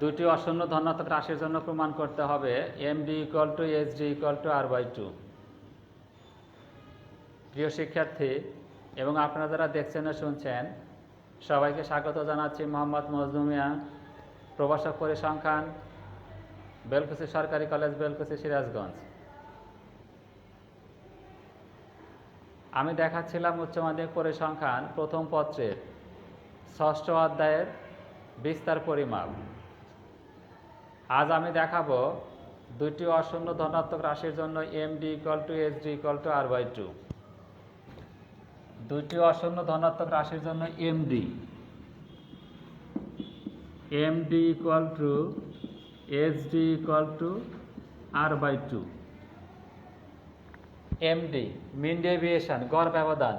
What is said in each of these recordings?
দুটি অশূন্য ধনাত্মক রাশির জন্য প্রমাণ করতে হবে md equal to sd equal to r/2। প্রিয় শিক্ষার্থী এবং আপনারা যারা দেখছেন ও শুনছেন সবাইকে স্বাগত জানাচ্ছি মোহাম্মদ মজনু মিয়া, প্রভাষক পরিসংখ্যান, বেলকুচি সরকারি কলেজ, বেলকুচি, সিরাজগঞ্জ। আমি দেখাচ্ছিলাম উচ্চ মাধ্যমিক পরিসংখ্যান প্রথম পত্রের ৬ষ্ঠ অধ্যায়ের বিস্তার পরিমাপ। আজ আমি দেখাবো দুটি অশূন্য ধনাত্মক রাশির জন্য md equal to sd equal to r/2। দুটি অশূন্য ধনাত্মক রাশির জন্য md equal to sd equal to r/2। md mean deviation গড় ব্যবধান,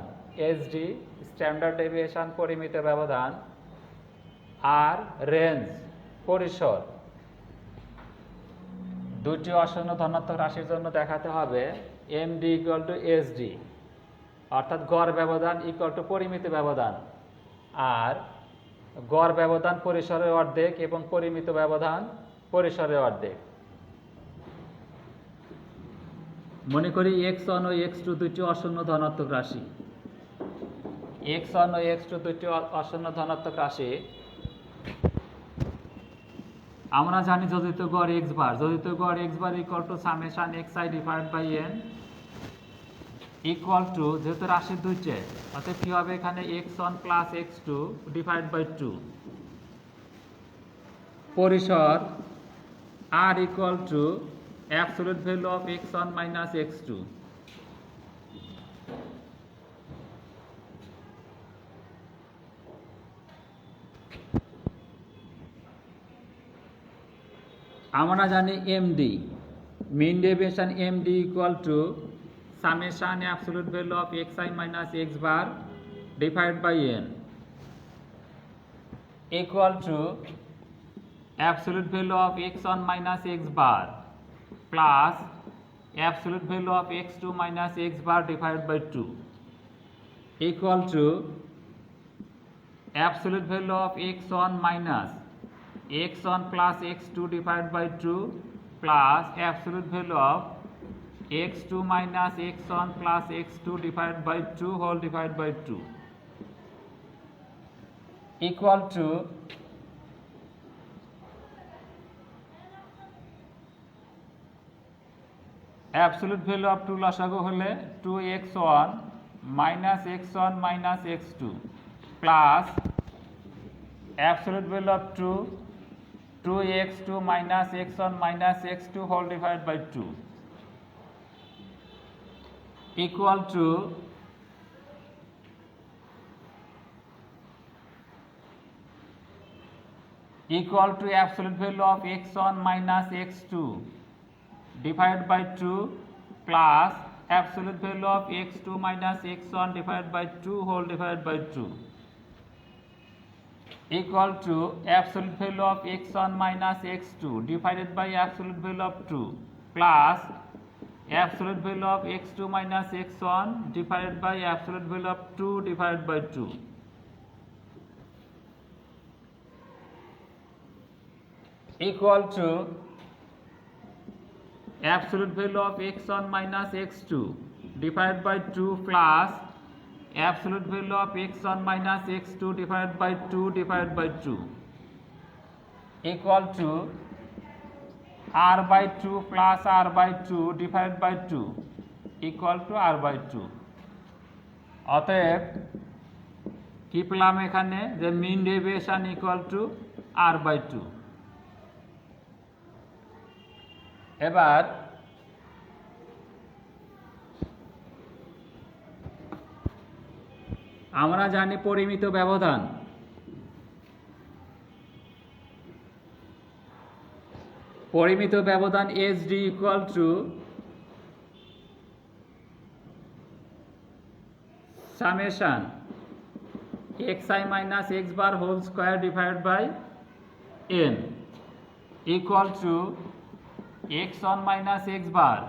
sd স্ট্যান্ডার্ড ডেভিয়েশন পরিমিত ব্যবধান, আর রেঞ্জ পরিসর। দুটি অশূন্য ধনাত্মক রাশির জন্য দেখাতে হবে md ইকুয়াল টু sd অর্থাৎ গড় ব্যবধান ইকুয়াল টু পরিমিত ব্যবধান, আর গড় ব্যবধান পরিসরের অর্ধেক এবং পরিমিত ব্যবধান পরিসরের অর্ধেক। মনে করি x1 ও x2 দুটি অশূন্য ধনাত্মক রাশি। x1 ও x2 দুটি অশূন্য ধনাত্মক রাশি। আমরা জানি যোজিত গড় x বার, যোজিত গড় x bar equal to summation xi divide by n equal to, যেহেতু রাশি দুইটে অর্থাৎ কি হবে এখানে x1 plus x2 divide by 2। পরিসর r equal to absolute value of x1 minus x2। আমরা জানি md mean deviation md equal to summation absolute value of xi minus x bar divide by n equal to absolute value of x1 minus x bar plus absolute value of x2 minus x bar divide by 2 equal to absolute value of x1 minus x1 plus x2 divided by 2 plus absolute value of x2 minus x1 plus x2 divided by 2 whole divided by 2 equal to absolute value of 2 লসাগু হলে 2x1 minus x1 minus x2 plus absolute value of 2x2 minus x1 minus x2 whole divided by 2 equal to absolute value of x1 minus x2 divided by 2 plus absolute value of x2 minus x1 divided by 2 whole divided by 2 equal to absolute value of x1 minus x2 divided by absolute value of 2 plus absolute value of x2 minus x1 divided by absolute value of 2 divided by 2 equal to absolute value of x1 minus x2 divided by 2 plus absolute value of x1 minus x2 divided by 2 divided by 2 equal to r by 2 plus r by 2 divided by 2 equal to r by 2। অতএব কি পেলাম এখানে যে mean deviation equal to r by 2। এবার আমরা জানি পরিমিত ব্যবধান, পরিমিত ব্যবধান sd equal to summation xi minus x bar whole square divide by n equal to x1 minus x bar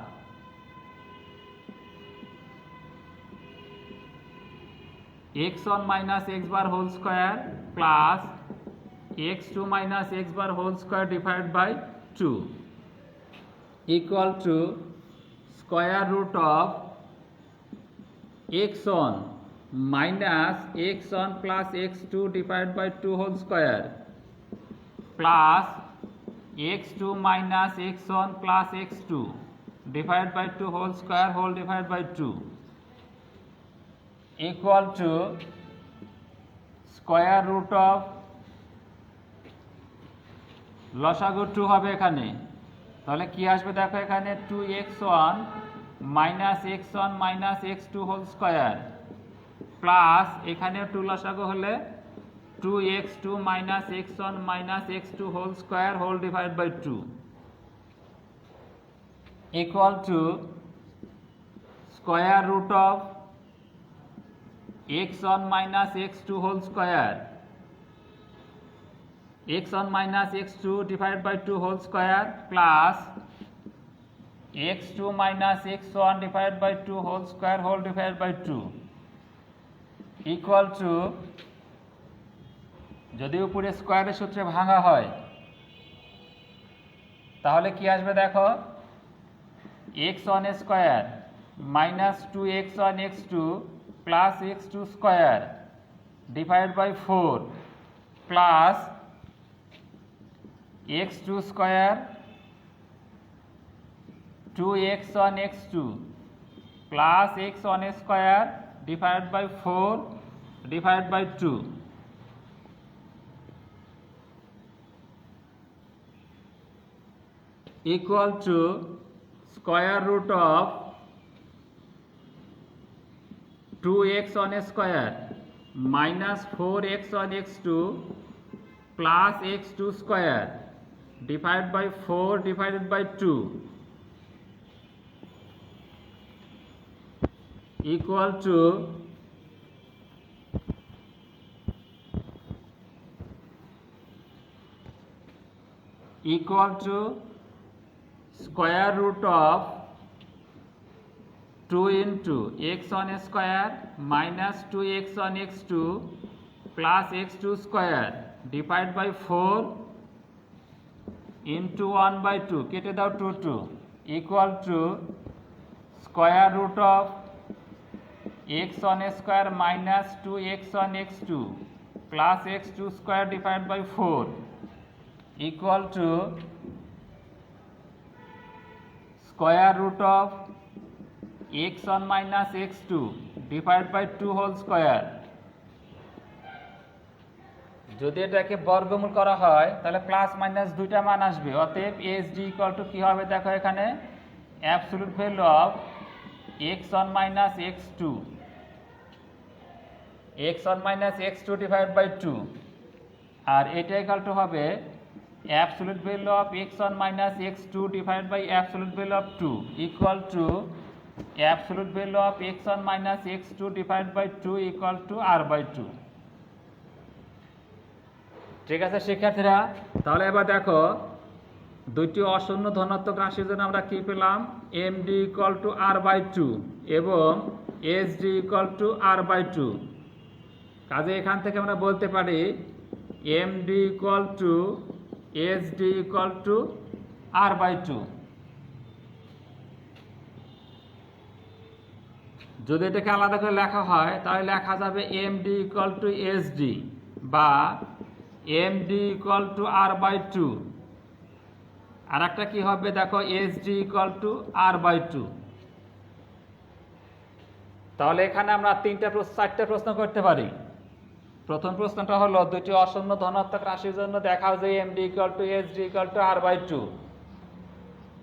x1 minus x bar whole square plus x2 minus x bar whole square divided by 2 equal to square root of x1 minus x1 plus x2 divided by 2 whole square plus x2 minus x1 plus x2 divided by 2 whole square whole divided by 2 equal to square root of লসাগু 2 হবে এখানে, তাহলে কি আসবে দেখো এখানে 2x1 minus x1 minus x2 whole square plus এখানে 2 লসাগু হলে 2x2 minus x1 minus x2 whole square whole divided by 2 equal to square root of x1 minus x2 whole square x1 minus x2 divided by 2 whole square plus x2 minus x1 divided by 2 whole square whole divided by 2 equal to যদি উপরে স্কয়ারের সূত্রে ভাঙা হয় তাহলে কি আসবে দেখো x1 square minus 2x1 x2 plus x2 square divided by 4 plus x2 square 2x1 x2 plus x1 square divided by 4 divided by 2 equal to square root of 2x1 square minus 4x1 x2 plus x2 square divided by 4 divided by 2 equal to square root of 2 into x1 square minus 2x1 x2 plus x2 square divided by 4 into 1 by 2 কেটে দাও 2 2 equal to square root of x1 square minus 2x1 x2 plus x2 square divided by 4 equal to square root of x1 minus x2 divided by 2 whole square যদি এটাকে বর্গমূল করা হয় তাহলে plus minus দুইটা মান আসবে, অতএব sd ইকুয়াল টু কি হবে দেখো এখানে absolute value of x1 minus x2 minus x2 divided by 2 আর এটা ইকুয়াল টু হবে absolute value of x1 minus x2 divided by absolute value of 2 equal to absolute value of x1 minus x2 divided by 2 equal to r by 2 ঠিক আছে শিক্ষার্থীরা, তাহলে এবার দেখো দুইটি অশূন্য ধনাত্মক রাশির জন্য আমরা কি পেলাম md equal to r by 2 এবং sd equal to r by 2 কাজে এখান থেকে আমরা বলতে পারি md equal to sd equal to r by 2 যদি এটাকে আলাদা করে লেখা হয় তাহলে লেখা যাবে md equal to sd বা md equal to r by 2 আর একটা কি হবে দেখো sd equal to r by 2 তাহলে এখানে আমরা চারটে প্রশ্ন করতে পারি। প্রথম প্রশ্নটা হলো দুটি অশূন্য ধনাত্মক রাশির জন্য দেখাও যে md equal to sd equal to r by 2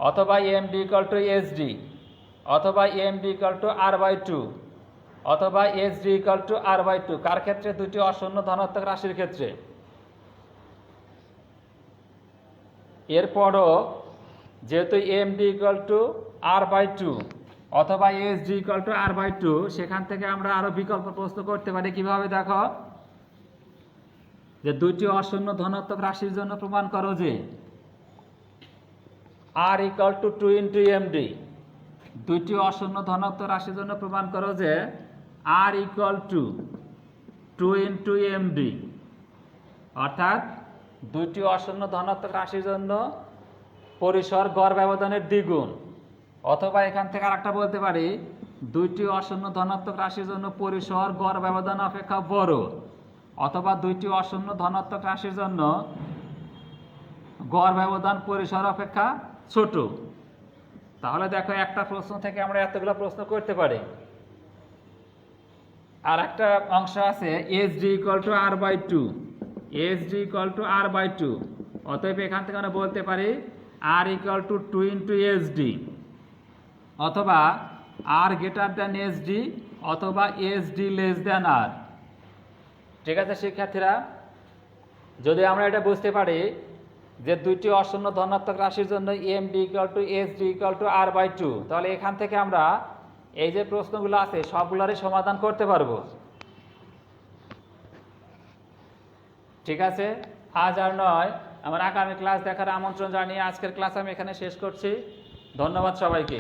অথবা md equal to sd অথবা md equal to r by 2 অথবা sd equal to r by 2 কার ক্ষেত্রে দুটি অশূন্য ধনাত্মক রাশির ক্ষেত্রে। এরপরও যেহেতু md equal to r by 2 অথবা sd equal to r by 2 সেখান থেকে আমরা আরো বিকল্প প্রশ্ন করতে পারি কিভাবে দেখো যে দুইটি অশূন্য ধনাত্মক রাশির জন্য প্রমাণ করো যে r equal to 2 into md দুইটি অশূন্য ধনাত্মক রাশির জন্য প্রমাণ করো যে r equal to 2 into md অর্থাৎ দুইটি অশূন্য ধনাত্মক রাশির জন্য পরিসর গড় ব্যবধানের দ্বিগুণ, অথবা এখান থেকে আরেকটা বলতে পারি দুইটি অশূন্য ধনাত্মক রাশির জন্য পরিসর গড় ব্যবধান অপেক্ষা বড়, অথবা দুইটি অশূন্য ধনাত্মক রাশির জন্য গড় ব্যবধান পরিসর অপেক্ষা ছোট। তাহলে দেখো একটা প্রশ্ন থেকে আমরা এতগুলো প্রশ্ন করতে পারি। আর একটা অংশ আছে sd = r/2, sd = r/2, অতএব এখান থেকে আমরা বলতে পারি r = 2 × sd, অথবা r > sd, অথবা sd r। ঠিক আছে শিক্ষার্থীরা, যদি আমরা এটা বুঝতে পারি যে দুইটি অশূন্য ধনাত্মক রাশির জন্য md = sd = r/2, তাহলে এখান থেকে আমরা এই যে প্রশ্নগুলো আছে সবগুলোরই সমাধান করতে পারবো। ঠিক আছে, আজ আর নয়, আমার আগামী ক্লাস দেখার আমন্ত্রণ জানিয়ে আজকের ক্লাস আমি এখানে শেষ করছি। ধন্যবাদ সবাইকে।